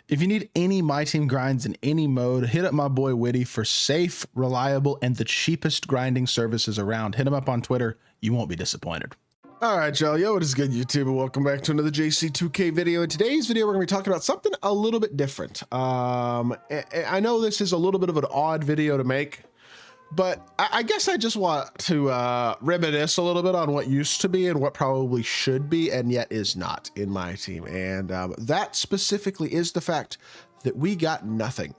If you need any MyTeam grinds in any mode, hit up my boy Witty for safe, reliable, and the cheapest grinding services around. Hit him up on Twitter. You won't be disappointed. All right, y'all. Yo, what is good, YouTube? And welcome back to another JC2K video. In today's video, we're going to be talking about something a little bit different. I know this is a little bit of an odd video to make, but I guess I just want to reminisce a little bit on what used to be and what probably should be and yet is not in my team. And that specifically is the fact that we got nothing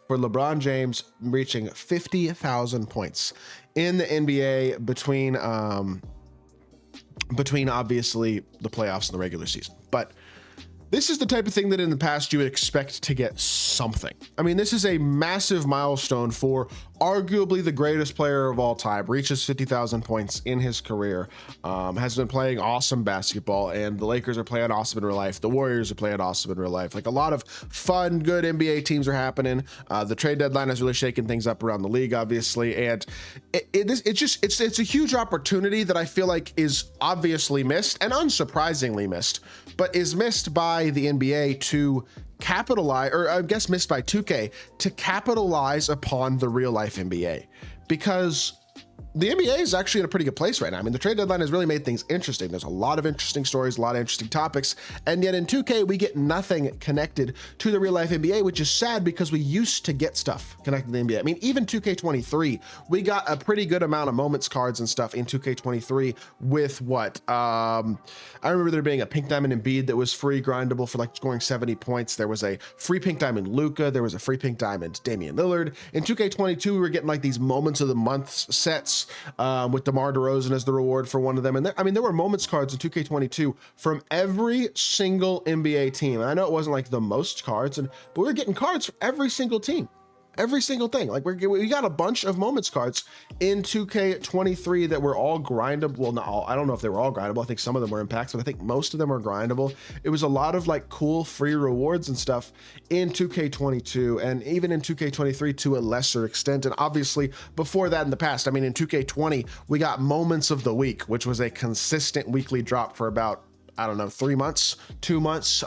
for LeBron James reaching 50,000 points in the NBA between obviously the playoffs and the regular season. But this is the type of thing that in the past you would expect to get something. I mean, this is a massive milestone for arguably the greatest player of all time, reaches 50,000 points in his career, has been playing awesome basketball, and the Lakers are playing awesome in real life. The Warriors are playing awesome in real life. Like, a lot of fun, good NBA teams are happening. The trade deadline has really shaken things up around the league, obviously, and it's a huge opportunity that I feel like is obviously missed and unsurprisingly missed, but is missed by the NBA to capitalize, or I guess missed by 2K to capitalize upon the real life NBA, because the NBA is actually in a pretty good place right now. I mean, the trade deadline has really made things interesting. There's a lot of interesting stories, a lot of interesting topics, and yet in 2K, we get nothing connected to the real life NBA, which is sad because we used to get stuff connected to the NBA. I mean, even 2K23, we got a pretty good amount of moments cards and stuff in 2K23 with what? I remember there being a pink diamond Embiid that was free grindable for like scoring 70 points. There was a free pink diamond Luka. There was a free pink diamond Damian Lillard. In 2K22, we were getting like these moments of the month sets with DeMar DeRozan as the reward for one of them. And there were moments cards in 2K22 from every single NBA team. And I know it wasn't like the most cards, but we were getting cards for every single team. Every single thing. Like, we got a bunch of moments cards in 2K23 that were all grindable. Well, not all. I don't know if they were all grindable. I think some of them were in packs, but I think most of them are grindable. It was a lot of like cool free rewards and stuff in 2K22 and even in 2K23 to a lesser extent. And obviously before that in the past, I mean, in 2K20, we got moments of the week, which was a consistent weekly drop for about, I don't know, 3 months, 2 months.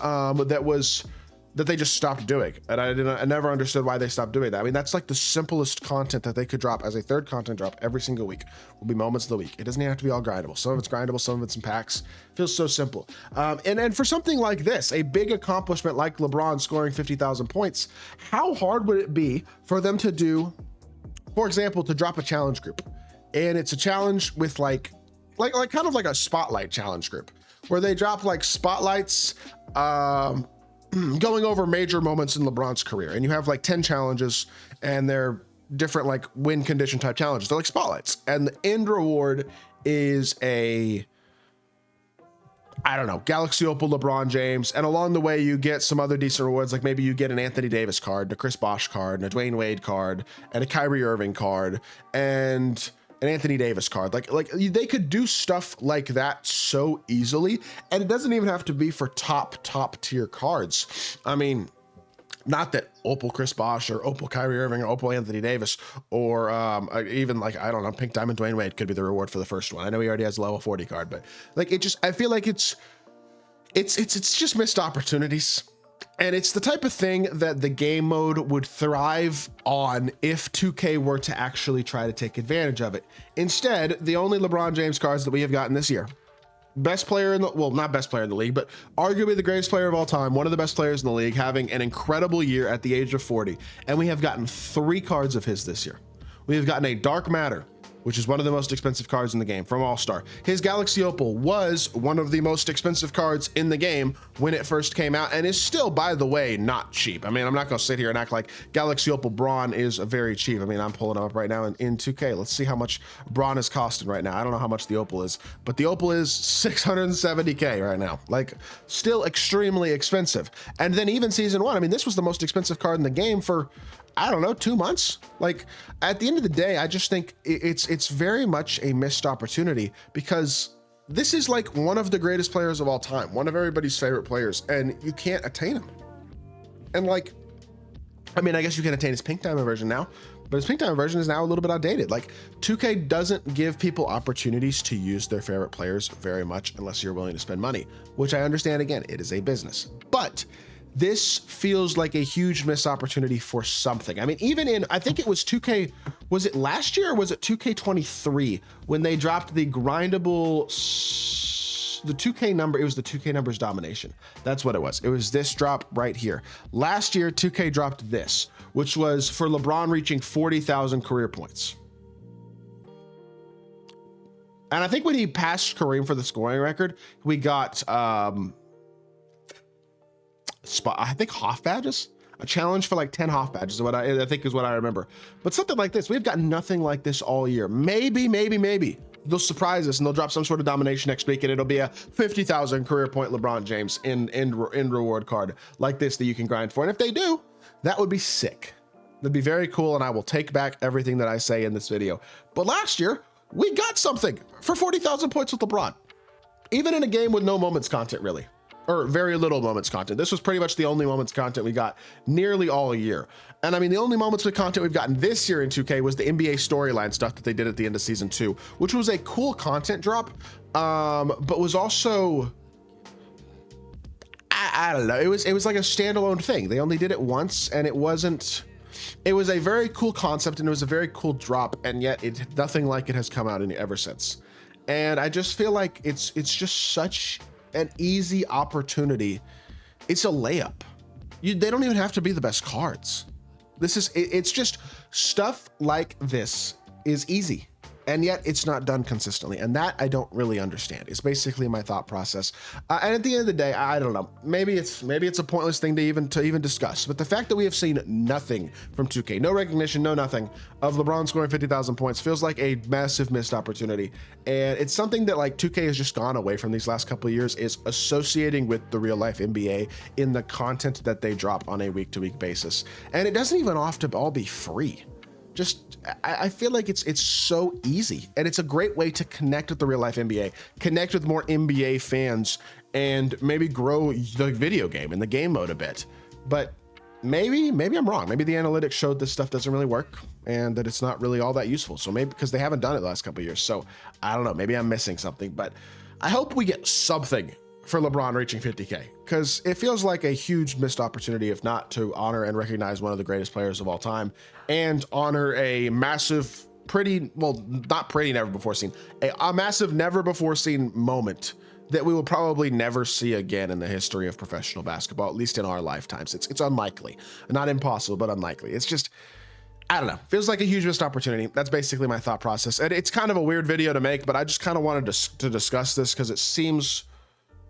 That they just stopped doing. And I never understood why they stopped doing that. I mean, that's like the simplest content that they could drop as a third content drop every single week will be moments of the week. It doesn't even have to be all grindable. Some of it's grindable, some of it's in packs. Feels so simple. And for something like this, a big accomplishment like LeBron scoring 50,000 points, how hard would it be for them to do, for example, to drop a challenge group? And it's a challenge with like kind of like a spotlight challenge group where they drop like spotlights, going over major moments in LeBron's career, and you have like 10 challenges, and they're different like win condition type challenges. They're like spotlights, and the end reward is a, I don't know, Galaxy Opal LeBron James, and along the way you get some other decent rewards, like maybe you get an Anthony Davis card, a Chris Bosh card, and a Dwayne Wade card, and a Kyrie Irving card, and an Anthony Davis card. Like they could do stuff like that so easily, and it doesn't even have to be for top tier cards. I mean, not that Opal Chris Bosh or Opal Kyrie Irving or Opal Anthony Davis or even like, I don't know, Pink Diamond Dwayne Wade could be the reward for the first one. I know he already has a level 40 card, but like I feel like it's just missed opportunities. And it's the type of thing that the game mode would thrive on if 2K were to actually try to take advantage of it. Instead, the only LeBron James cards that we have gotten this year, best player in the, well, not best player in the league, but arguably the greatest player of all time, one of the best players in the league, having an incredible year at the age of 40. And we have gotten 3 cards of his this year. We have gotten a Dark Matter, which is one of the most expensive cards in the game from All-Star. His Galaxy Opal was one of the most expensive cards in the game when it first came out, and is still, by the way, not cheap. I mean, I'm not gonna sit here and act like Galaxy Opal Braun is very cheap. I mean, I'm pulling them up right now in 2K. Let's see how much Braun is costing right now. I don't know how much the Opal is, but the Opal is 670K right now. Like, still extremely expensive. And then even Season 1, I mean, this was the most expensive card in the game for, I don't know, 2 months. Like, at the end of the day, I just think it's very much a missed opportunity, because this is like one of the greatest players of all time, one of everybody's favorite players, and you can't attain him. And like, I mean, I guess you can attain his pink diamond version now, but his pink diamond version is now a little bit outdated. Like, 2K doesn't give people opportunities to use their favorite players very much unless you're willing to spend money, which I understand. Again, it is a business, but this feels like a huge missed opportunity for something. I mean, even in, I think it was 2K, was it last year or was it 2K23 when they dropped the grindable, the 2K number, it was the 2K numbers domination. That's what it was. It was this drop right here. Last year, 2K dropped this, which was for LeBron reaching 40,000 career points. And I think when he passed Kareem for the scoring record, we got, I think Hoff badges, a challenge for like 10 Hoff badges is what I think is what I remember. But something like this, we've got nothing like this all year. Maybe they'll surprise us and they'll drop some sort of domination next week and it'll be a 50,000 career point LeBron James in reward card like this that you can grind for. And if they do, that would be sick. That'd be very cool. And I will take back everything that I say in this video. But last year we got something for 40,000 points with LeBron, even in a game with no moments content really. Or very little moments content. This was pretty much the only moments content we got nearly all year. And I mean, the only moments with content we've gotten this year in 2K was the NBA storyline stuff that they did at the end of season 2, which was a cool content drop, but was also, I don't know, it was like a standalone thing. They only did it once and it was a very cool concept and it was a very cool drop, and yet nothing like it has come out ever since. And I just feel like it's just such an easy opportunity. It's a layup. They don't even have to be the best cards. It's just stuff like this is easy, and yet it's not done consistently, and that I don't really understand. It's basically my thought process. And at the end of the day, I don't know. Maybe it's a pointless thing to even discuss. But the fact that we have seen nothing from 2K, no recognition, no nothing of LeBron scoring 50,000 points, feels like a massive missed opportunity. And it's something that like 2K has just gone away from these last couple of years, is associating with the real life NBA in the content that they drop on a week-to-week basis. And it doesn't even have to all be free. Just, I feel like it's so easy, and it's a great way to connect with the real life NBA, connect with more NBA fans, and maybe grow the video game and the game mode a bit. But maybe I'm wrong. Maybe the analytics showed this stuff doesn't really work and that it's not really all that useful. So maybe because they haven't done it the last couple of years. So I don't know, maybe I'm missing something, but I hope we get something for LeBron reaching 50K, because it feels like a huge missed opportunity, if not to honor and recognize one of the greatest players of all time and honor a massive, never before seen, a massive never before seen moment that we will probably never see again in the history of professional basketball, at least in our lifetimes. It's unlikely, not impossible, but unlikely. It's just, I don't know, feels like a huge missed opportunity. That's basically my thought process. And it's kind of a weird video to make, but I just kind of wanted to discuss this because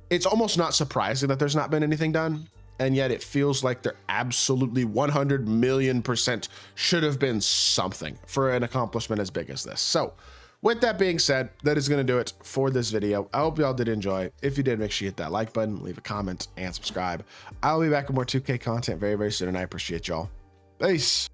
it's almost not surprising that there's not been anything done, and yet it feels like there absolutely 100 million% should have been something for an accomplishment as big as this. So with that being said, that is going to do it for this video. I hope y'all did enjoy. If you did, make sure you hit that like button, leave a comment, and subscribe. I'll be back with more 2K content very, very soon, and I appreciate y'all. Peace.